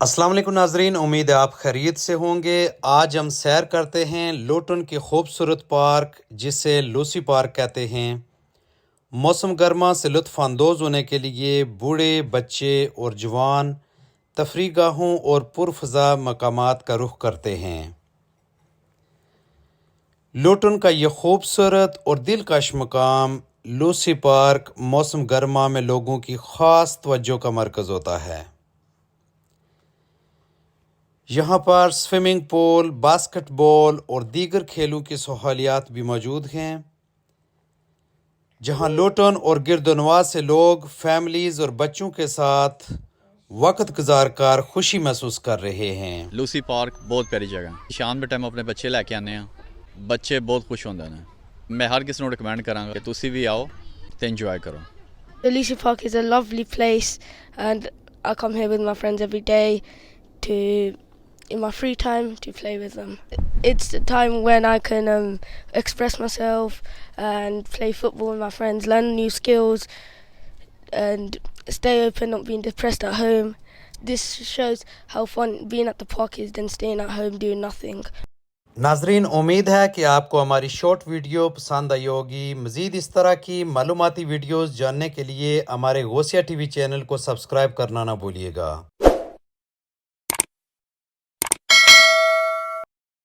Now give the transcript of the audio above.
अस्सलाम वालेकुम नाजरीन, उम्मीद है आप खैरियत से होंगे। आज हम सैर करते हैं लुटन के खूबसूरत पार्क जिसे लूसी पार्क कहते हैं। मौसम गर्मा से लुत्फ़ अंदोज़ होने के लिए बूढ़े, बच्चे और जवान तफरीगाहों और पुरफ़ज़ा मकामात का रुख करते हैं। लुटन का ये खूबसूरत और दिलकश मकाम लूसी पार्क मौसम गर्मा में लोगों की ख़ास तवज्जो का मरकज़ होता है। यहाँ पर स्विमिंग पूल, बास्केटबॉल और दीगर खेलों की सहूलियात भी मौजूद हैं, जहाँ लुटन और गिरदोनवाह से लोग फैमिलीज़ और बच्चों के साथ वक्त गुजार कर खुशी महसूस कर रहे हैं। लूसी पार्क बहुत प्यारी जगह। शाम के टाइम अपने बच्चे लैके आने हैं, बच्चे बहुत खुश होंगे ने। मैं हर किसी को रिकमेंड करांगा कि तुसी भी आओ ते इंजॉय करो। The Lewsey Park is a lovely place, and I come here with my friends every day in my free time to play with them. It's the time when I can express myself and play football with my friends, learn new skills, and stay open, not being depressed at home. This shows how fun being at the park is than staying at home doing nothing. नाजरीन, उम्मीद है कि आपको हमारी short video पसंद आई होगी। मज़ीद इस तरह की मालूमाती वीडियोस जानने के लिए हमारे गौसिया टीवी चैनल को सब्सक्राइब करना ना भूलिएगा।